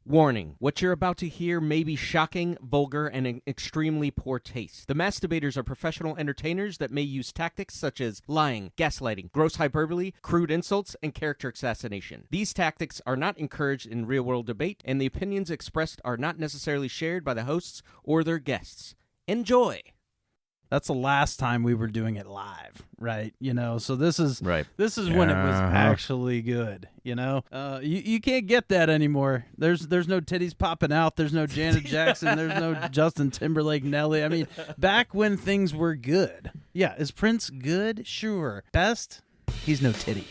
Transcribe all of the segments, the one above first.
Warning, what you're about to hear may be shocking, vulgar, and in extremely poor taste. The masturbators are professional entertainers that may use tactics such as lying, gaslighting, gross hyperbole, crude insults, and character assassination. These tactics are not encouraged in real-world debate, and the opinions expressed are not necessarily shared by the hosts or their guests. Enjoy! That's the last time we were doing it live, right? So this is Right. This is when it was actually good. You can't get that anymore. There's no titties popping out. There's no Janet Jackson. There's no Justin Timberlake, Nelly. I mean, back when things were good. Yeah, is Prince good? Sure. Best? He's no titty.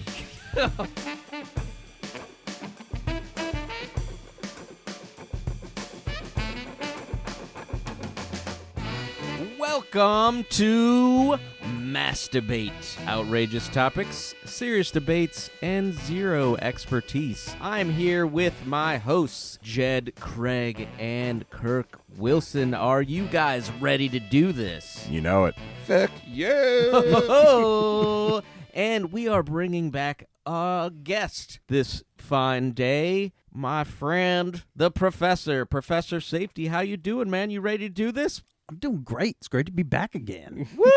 Welcome to Masturbate. Outrageous topics, serious debates, and zero expertise. I'm here with my hosts, Jed, Craig, and Kirk Wilson. Are you guys ready to do this? You know it. Heck yeah! And we are bringing back a guest this fine day. My friend, the Professor, Professor Safety. How you doing, man? You ready to do this? I'm doing great. It's great to be back again. Woo!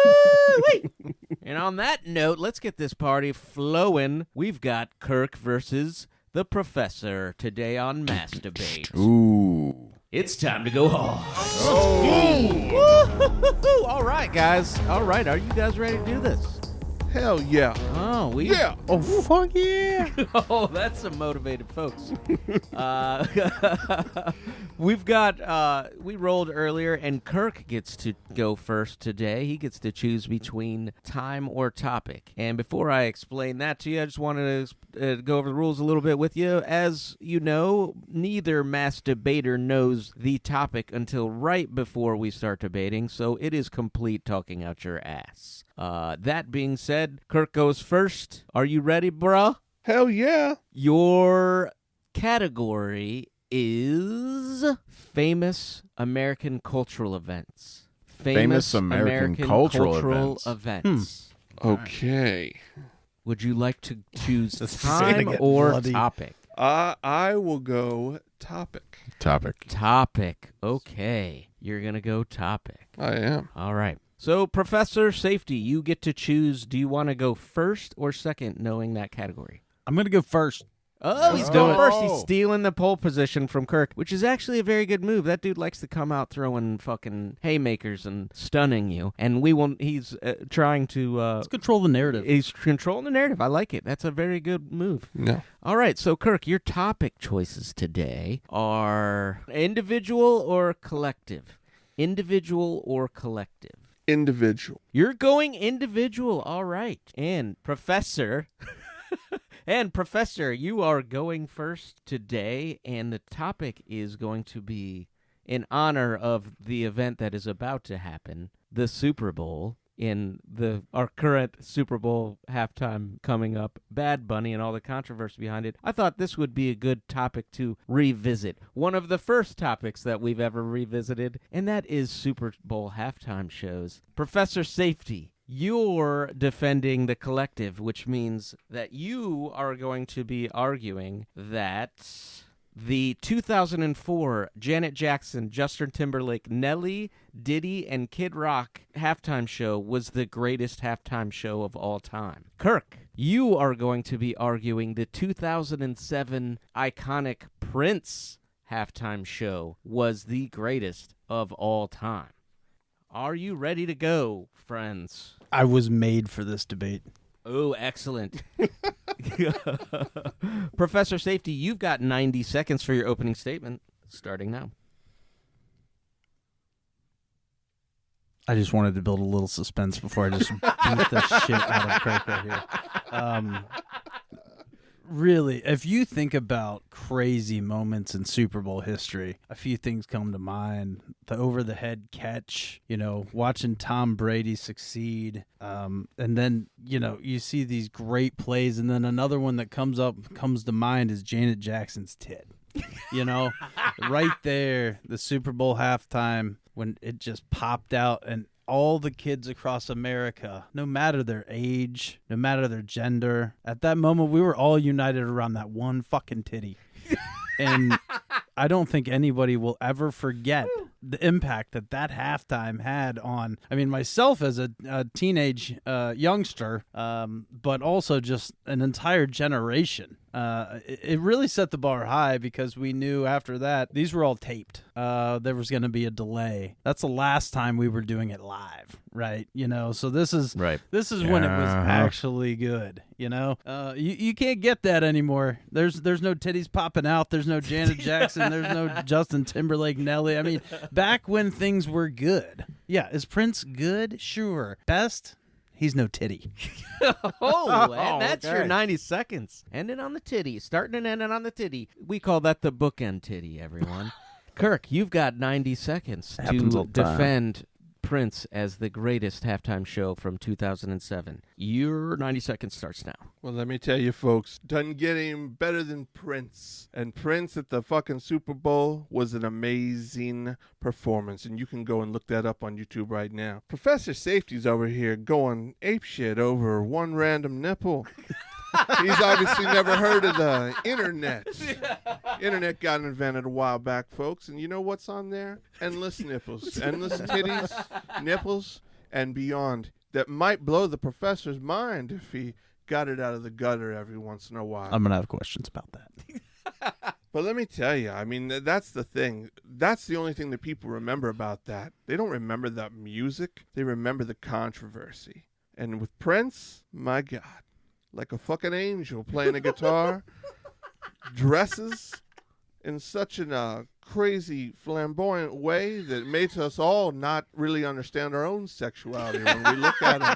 And on that note, let's get this party flowing. We've got Kirk versus the Professor today on Masturbate. Ooh. It's time to go hard. Oh. All right, guys. All right, are you guys ready to do this? Hell yeah! Yeah. Oh, fuck yeah. Oh, that's some motivated folks. We've got, we rolled earlier, and Kirk gets to go first today. He gets to choose between time or topic. And before I explain that to you, I just wanted to go over the rules a little bit with you. As you know, neither masturbator knows the topic until right before we start debating, so it is complete talking out your ass. That being said, Kirk goes first. Are you ready, bruh? Hell yeah! Your category is famous American cultural events. Famous American cultural events. Okay. Would you like to choose This is time gonna get or bloody. topic? I will go topic. Topic. Okay. You're going to go topic. I am. All right. So, Professor Safety, you get to choose. Do you want to go first or second knowing that category? I'm going to go first. Oh, he's going first. He's stealing the pole position from Kirk, which is actually a very good move. That dude likes to come out throwing fucking haymakers and stunning you. And he's trying to... Let's control the narrative. He's controlling the narrative. I like it. That's a very good move. No. All right, so Kirk, your topic choices today are individual or collective? Individual or collective? Individual. You're going individual. All right. And Professor... And Professor, you are going first today, and the topic is going to be in honor of the event that is about to happen, the Super Bowl, in our current Super Bowl halftime coming up, Bad Bunny and all the controversy behind it. I thought this would be a good topic to revisit. One of the first topics that we've ever revisited, and that is Super Bowl halftime shows. Professor Safety, you're defending the collective, which means that you are going to be arguing that the 2004 Janet Jackson, Justin Timberlake, Nelly, Diddy, and Kid Rock halftime show was the greatest halftime show of all time. Kirk, you are going to be arguing the 2007 iconic Prince halftime show was the greatest of all time. Are you ready to go, friends? I was made for this debate. Oh, excellent. Professor Safety, you've got 90 seconds for your opening statement, starting now. I just wanted to build a little suspense before I just beat the shit out of Kirk right here. Really, if you think about crazy moments in Super Bowl history, a few things come to mind. The over-the-head catch, watching Tom Brady succeed. And then, you see these great plays. And then another one that comes to mind is Janet Jackson's tit. Right there, the Super Bowl halftime when it just popped out and all the kids across America, no matter their age, no matter their gender, at that moment we were all united around that one fucking titty. And I don't think anybody will ever forget the impact that halftime had on, I mean, myself as a teenage youngster, but also just an entire generation. It really set the bar high because we knew after that these were all taped. There was going to be a delay. That's the last time we were doing it live, right? So this is This is when it was actually good. You can't get that anymore. There's no titties popping out. There's no Janet Jackson. There's no Justin Timberlake, Nelly. I mean, back when things were good. Yeah, is Prince good? Sure. Best? He's no titty. And that's your 90 seconds. Ending on the titty. Starting and ending on the titty. We call that the bookend titty, everyone. Kirk, you've got 90 seconds to defend Prince as the greatest halftime show from 2007. Your 90 seconds starts now. Well, let me tell you, folks, doesn't get any better than Prince. And Prince at the fucking Super Bowl was an amazing performance. And you can go and look that up on YouTube right now. Professor Safety's over here going apeshit over one random nipple. He's obviously never heard of the internet. Internet got invented a while back, folks. And you know what's on there? Endless nipples. Endless titties, nipples, and beyond. That might blow the professor's mind if he got it out of the gutter every once in a while. I'm going to have questions about that. But let me tell you, I mean, that's the thing. That's the only thing that people remember about that. They don't remember the music. They remember the controversy. And with Prince, my God. Like a fucking angel playing a guitar, dresses in such a crazy, flamboyant way that makes us all not really understand our own sexuality when we look at him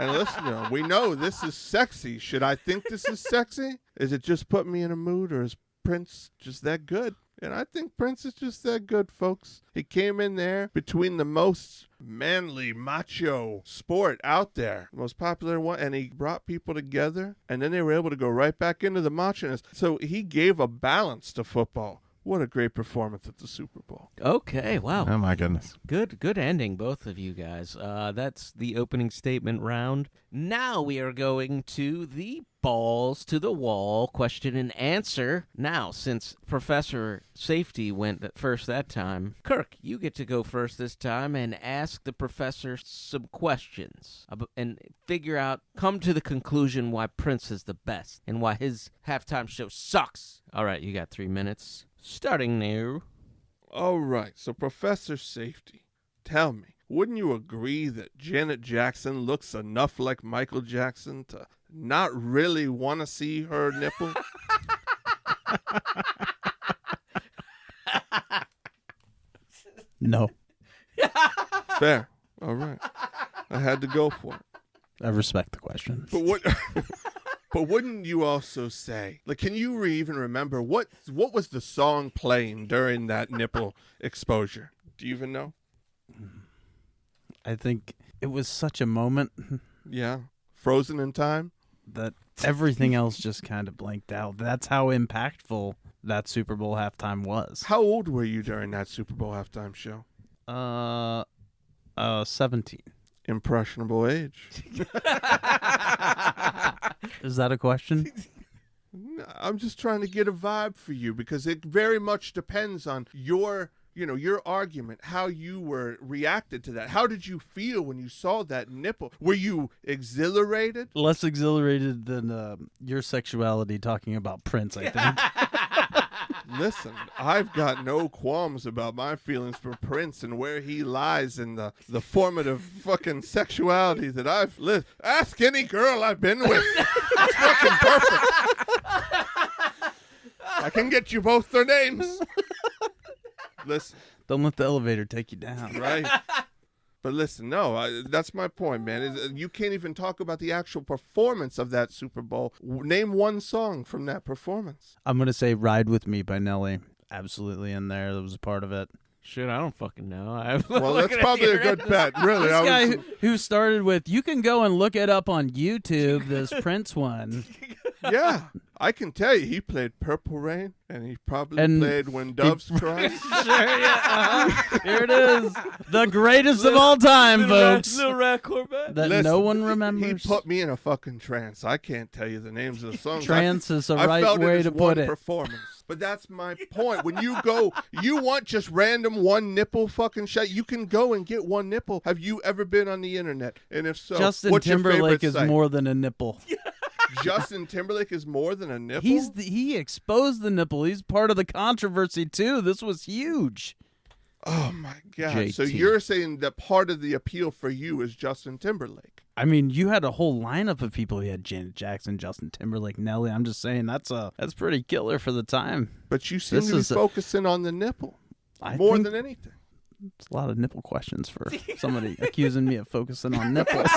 and listen to him. We know this is sexy. Should I think this is sexy? Is it just put me in a mood, or is Prince just that good? And I think Prince is just that good, folks. He came in there between the most manly, macho sport out there, most popular one, and he brought people together, and then they were able to go right back into the machiness. So he gave a balance to football. What a great performance at the Super Bowl. Okay, wow. Oh, my goodness. Good ending, both of you guys. That's the opening statement round. Now we are going to the balls to the wall question and answer. Now, since Professor Safety went first that time, Kirk, you get to go first this time and ask the professor some questions and come to the conclusion why Prince is the best and why his halftime show sucks. All right, you got 3 minutes. Starting now. All right, so Professor Safety, tell me, wouldn't you agree that Janet Jackson looks enough like Michael Jackson to not really want to see her nipple? No. Fair. All right. I had to go for it. I respect the question. But what? But wouldn't you also say, like, can you even remember what was the song playing during that nipple exposure? Do you even know? I think it was such a moment. Yeah. Frozen in time? That everything else just kind of blanked out. That's how impactful that Super Bowl halftime was. How old were you during that Super Bowl halftime show? 17. Impressionable age. Is that a question? I'm just trying to get a vibe for you because it very much depends on your argument, how you were reacted to that. How did you feel when you saw that nipple? Were you exhilarated? Less exhilarated than your sexuality talking about Prince, I think. Listen, I've got no qualms about my feelings for Prince and where he lies in the formative fucking sexuality that I've lived. Ask any girl I've been with. It's fucking perfect. I can get you both their names. Listen. Don't let the elevator take you down. Right. But listen, no, that's my point, man. You can't even talk about the actual performance of that Super Bowl. Name one song from that performance. I'm going to say Ride With Me by Nelly. Absolutely in there. That was a part of it. Shit, I don't fucking know. Well, that's probably a good bet, really. This guy who started with, you can go and look it up on YouTube, this Prince one. Yeah, I can tell you, he played Purple Rain, and he probably played When Doves Cry. Sure, yeah. Here it is. The greatest of all time, folks. Little Rat Corvette. That Listen, no one remembers. He put me in a fucking trance. I can't tell you the names of the songs. Trance is the I right felt way it to as put one it. performance. But that's my point. When you go, you want just random one nipple fucking shot. You can go and get one nipple. Have you ever been on the internet? And if so, Justin what's your Timberlake favorite is site? more than a nipple. Justin Timberlake is more than a nipple? He exposed the nipple. He's part of the controversy, too. This was huge. Oh, my God. JT. So you're saying that part of the appeal for you is Justin Timberlake? I mean, you had a whole lineup of people. You had Janet Jackson, Justin Timberlake, Nelly. I'm just saying that's pretty killer for the time. But you seem to be focusing on the nipple more than anything. It's a lot of nipple questions for somebody accusing me of focusing on nipples.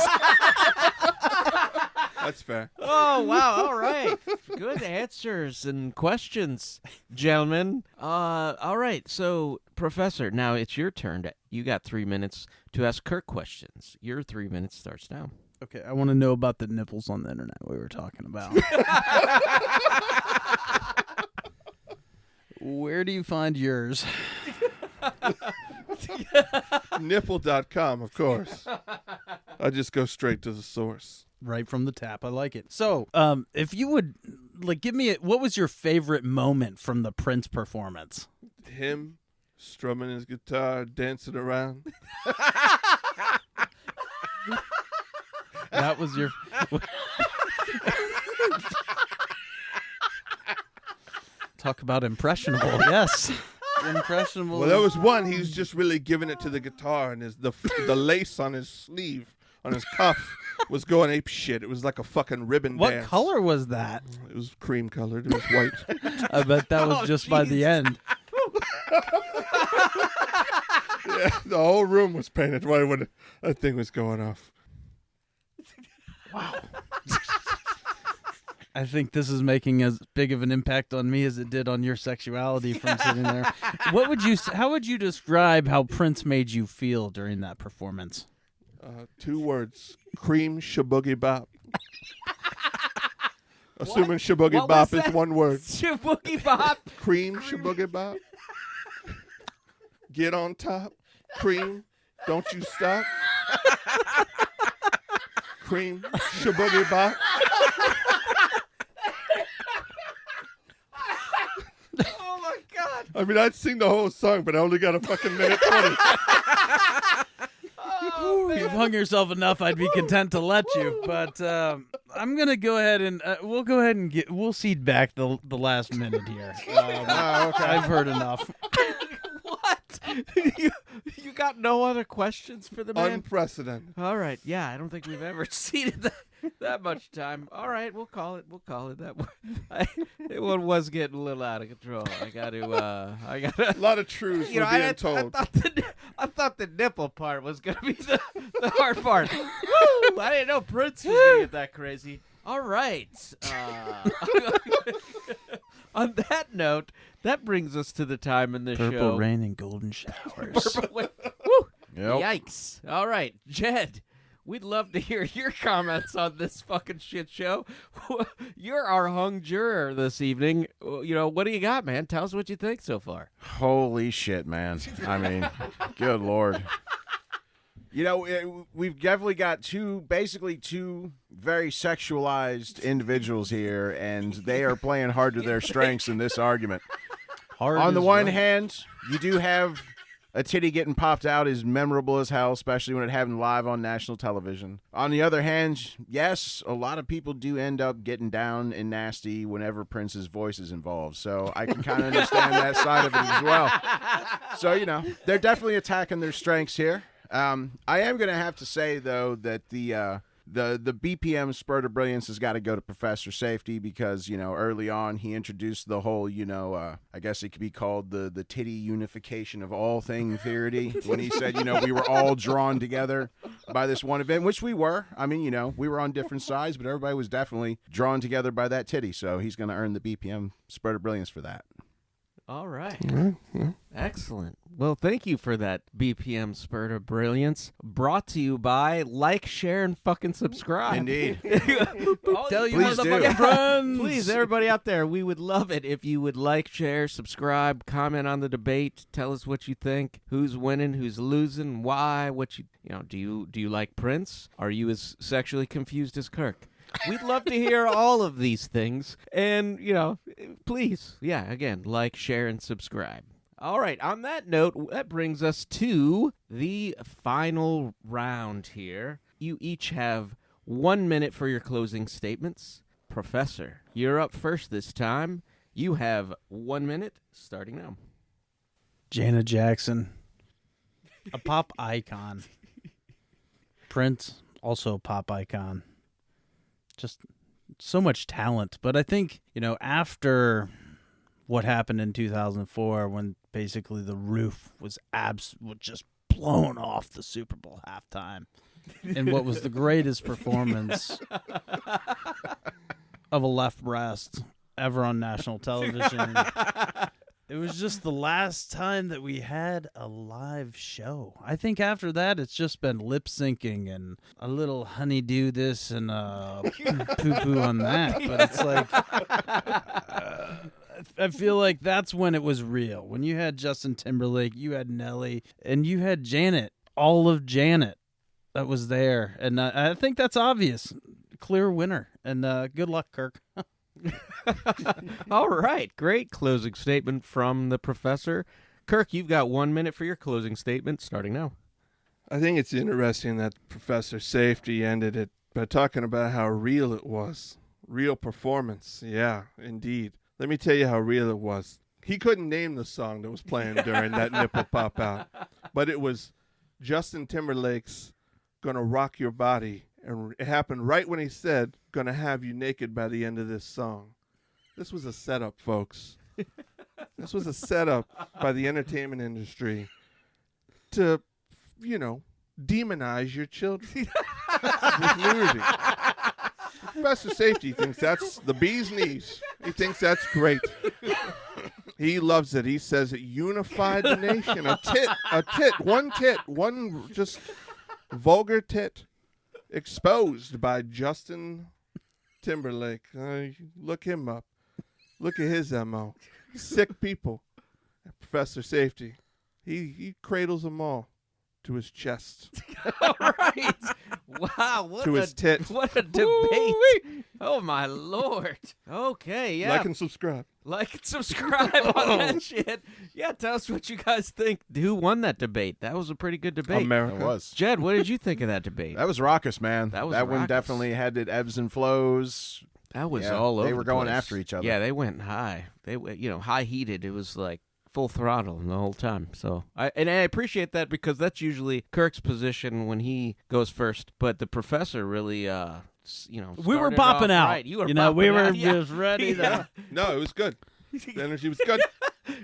That's fair. Oh, wow. All right. Good answers and questions, gentlemen. All right. So, Professor, now it's your turn. You got 3 minutes to ask Kirk questions. Your 3 minutes starts now. Okay, I want to know about the nipples on the internet we were talking about. Where do you find yours? Nipple.com, of course. I just go straight to the source. Right from the tap. I like it. So, if you would give me what was your favorite moment from the Prince performance? Him strumming his guitar, dancing around. That was your talk about impressionable. Yes. Impressionable. Well, there was one. He was just really giving it to the guitar, and the lace on his sleeve, on his cuff, was going ape shit. It was like a fucking ribbon What dance. color was that? It was cream colored. It was white. I bet that was just by the end. Yeah, the whole room was painted white when that thing was going off. Wow. I think this is making as big of an impact on me as it did on your sexuality from sitting there. How would you describe how Prince made you feel during that performance? 2 words. Cream shaboogie bop. Assuming shaboogie bop is one word. Shaboogie bop. Cream shaboogie bop. Get on top. Cream. Don't you stop. Cream shaboogie bop. Oh, my God. I mean, I'd sing the whole song, but I only got a fucking minute 20. If you've hung yourself enough, I'd be content to let you. But I'm gonna go ahead and we'll cede back the last minute here. Okay. I've heard enough. What? You got no other questions for the man? Unprecedented. All right. Yeah, I don't think we've ever ceded that much time. All right, we'll call it that. It was getting a little out of control. I got to. A lot of truths were being told. I thought the nipple part was gonna be the hard part. Woo! I didn't know Prince was gonna get that crazy. All right. On that note, that brings us to the time in the show. Purple rain and golden showers. Woo! Yep. Yikes. All right, Jed, we'd love to hear your comments on this fucking shit show. You're our hung juror this evening. What do you got, man? Tell us what you think so far. Holy shit, man. I mean, good Lord. We've definitely got two very sexualized individuals here, and they are playing hard to their strengths in this argument. On the one hand, you do have a titty getting popped out is memorable as hell, especially when it happened live on national television. On the other hand, yes, a lot of people do end up getting down and nasty whenever Prince's voice is involved. So I can kind of understand that side of it as well. So, they're definitely attacking their strengths here. I am going to have to say, though, that the BPM spurt of brilliance has got to go to Professor Safety because, early on he introduced the whole, I guess it could be called the titty unification of all thing theory when he said, we were all drawn together by this one event, which we were. I mean, we were on different sides, but everybody was definitely drawn together by that titty. So he's going to earn the BPM spurt of brilliance for that. All right. Excellent. Well, thank you for that BPM spurt of brilliance. Brought to you by like, share, and fucking subscribe. Indeed. Tell you Please do. motherfucking friends. Please, everybody out there, we would love it if you would like, share, subscribe, comment on the debate, tell us what you think, who's winning, who's losing, why, what you know, do you like Prince? Are you as sexually confused as Kirk? We'd love to hear all of these things. And, please, again, like, share, and subscribe. All right, on that note, that brings us to the final round here. You each have 1 minute for your closing statements. Professor, you're up first this time. You have 1 minute, starting now. Janet Jackson, a pop icon. Prince, also a pop icon. Just so much talent. But I think, after what happened in 2004 when basically the roof was just blown off the Super Bowl halftime and what was the greatest performance of a left breast ever on national television. It was just the last time that we had a live show. I think after that, it's just been lip syncing and a little honeydew this and poo-poo on that. But it's like, I feel like that's when it was real. When you had Justin Timberlake, you had Nelly, and you had Janet, all of Janet that was there. And I think that's obvious. Clear winner. And good luck, Kirk. All right. Great closing statement from the professor. Kirk, you've got 1 minute for your closing statement, starting now. I think it's interesting that Professor Safety ended it by talking about how real it was. Real performance. Yeah, indeed. Let me tell you how real it was. He couldn't name the song that was playing during that nipple pop out, but it was Justin Timberlake's Gonna Rock Your Body. And it happened right when he said, gonna have you naked by the end of this song. This was a setup, folks. This was a setup by the entertainment industry to, demonize your children with nudity. Professor Safety thinks that's the bee's knees. He thinks that's great. He loves it. He says it unified the nation. One just vulgar tit. Exposed by Justin Timberlake. Look him up. Look at his MO. Sick people. Professor Safety. He cradles them all to his chest. All right. Wow. His tit. What a debate. Oh, my Lord. Okay, yeah. Like and subscribe. Like and subscribe on that shit. Yeah, tell us what you guys think. Who won that debate? That was a pretty good debate. America. It was. Jed, what did you think of that debate? That was raucous, man. That one raucous. definitely had its ebbs and flows. That was all over. They were the going place. after each other. Yeah, they went high. They high heated. It was like full throttle the whole time. So I appreciate that because that's usually Kirk's position when he goes first. But the professor really, we were bopping out. Right. You were we were out. just ready to. No, it was good. The energy was good.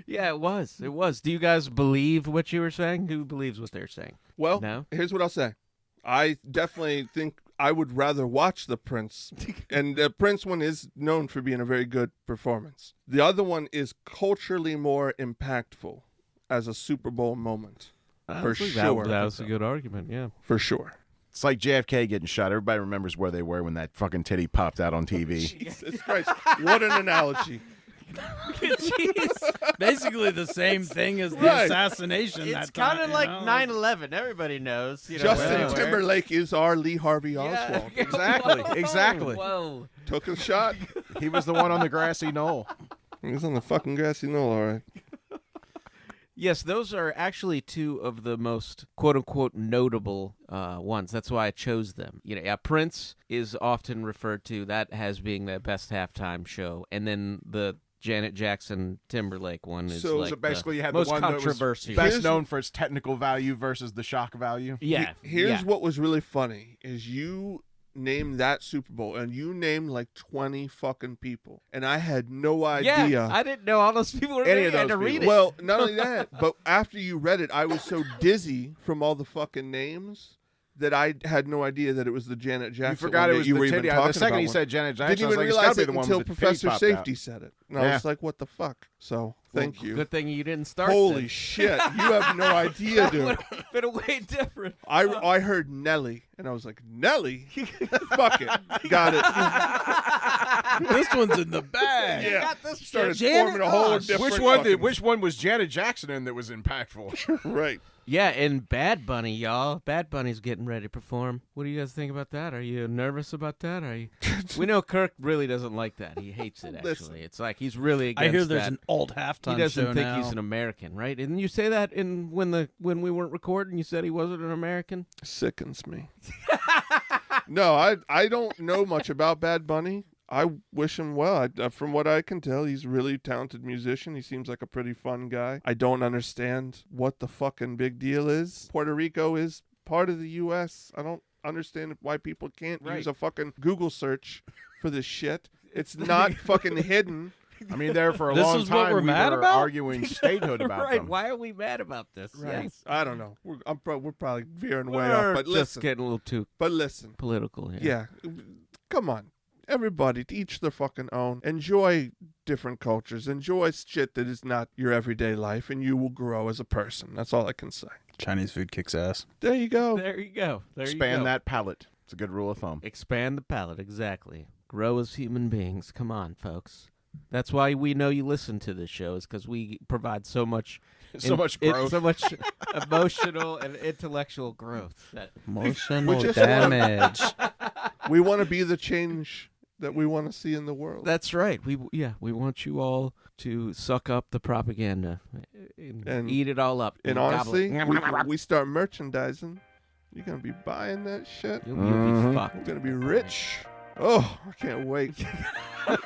Yeah, it was. It was. Do you guys believe what you were saying? Who believes what they're saying? Well, No? Here's what I'll say. I definitely think I would rather watch the Prince. And the Prince one is known for being a very good performance. The other one is culturally more impactful as a Super Bowl moment. For sure. That was a good argument, yeah. For sure. It's like JFK getting shot. Everybody remembers where they were when that fucking titty popped out on TV. Jesus Christ. What an analogy. Basically the same thing as the assassination. It's kind of like 9/11. Everybody knows. Justin Timberlake is our Lee Harvey Oswald. Yeah. Exactly. Whoa, Exactly. Whoa. Took a shot. He was the one on the grassy knoll. He was on the fucking grassy knoll, all right. Yes, those are actually two of the most quote-unquote notable ones. That's why I chose them. Prince is often referred to that as being the best halftime show, and then the Janet Jackson Timberlake one is So basically you had most the one that was controversial. best known for its technical value versus the shock value. Yeah. Here's what was really funny is you named that Super Bowl and you named like 20 fucking people. And I had no idea. Yeah, I didn't know all those people were Any there. of I had those to read people. it. Well, not only that, but after you read it, I was so dizzy from all the fucking names that I had no idea that it was the Janet Jackson. You forgot one it was that you the were even titty. talking The second about he one. said Janet Jackson, Didn't I was even like, it's realize gotta be it the one until with the titty Professor popped Safety out. said it. And I Yeah. was like, what the fuck? So, thank you. Good thing you didn't start. Holy then. shit. You have no idea, dude. Would have been way different. I heard Nelly, and I was like, Nelly? Fuck it. Got it. This one's in the bag. Yeah. got this Started Janet? forming a whole Oh, different Which one was Janet Jackson in that was impactful? Right. Yeah, and Bad Bunny, y'all. Bad Bunny's getting ready to perform. What do you guys think about that? Are you nervous about that? Are you? We know Kirk really doesn't like that. He hates it. Actually, Listen. it's like he's really against I hear there's that. an alt halftime He doesn't show think now. he's an American, right? Didn't you say that when we weren't recording? You said he wasn't an American. Sickens me. No, I don't know much about Bad Bunny. I wish him well. From what I can tell, he's a really talented musician. He seems like a pretty fun guy. I don't understand what the fucking big deal is. Puerto Rico is part of the U.S. I don't understand why people can't use a fucking Google search for this shit. It's not fucking hidden. I mean, there for a This long is what time we're we mad were about? arguing statehood about Right? them. Why are we mad about this? Yes. I don't know. We're probably veering way We're off. But just listen. getting a little too But listen. political here. Yeah. Come on. Everybody, to each their fucking own. Enjoy different cultures. Enjoy shit that is not your everyday life, and you will grow as a person. That's all I can say. Chinese food kicks ass. There you go. There you go. There you Expand go. that palate. It's a good rule of thumb. Expand the palate. Exactly. Grow as human beings. Come on, folks. That's why we know you listen to this show, is because we provide so much growth. so much emotional and intellectual growth. Emotional just damage. We want to be the change that we want to see in the world. That's right. We want you all to suck up the propaganda and eat it all up. And gobble honestly, it. we start merchandising. You're going to be buying that shit. You'll be fucked. We're going to be rich. Oh, I can't wait.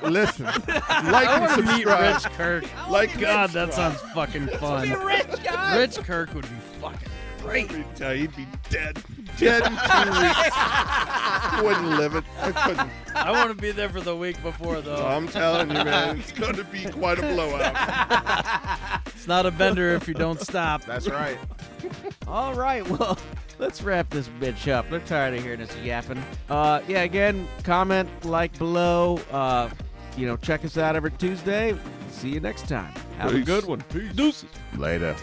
Listen, like I and want to meet subscribe. Rich Kirk. Like God, that sounds fucking fun. rich, guys. Rich Kirk would be fucking great. He'd be dead. Dead in 2 weeks. Wouldn't live it. I couldn't. I want to be there for the week before, though. I'm telling you, man, it's going to be quite a blowout. It's not a bender if you don't stop. That's right. All right, well, let's wrap this bitch up. They're tired of hearing us yapping. Yeah, again, comment, like below. Check us out every Tuesday. See you next time. Have a Peace. good one. Peace. Deuces. Later.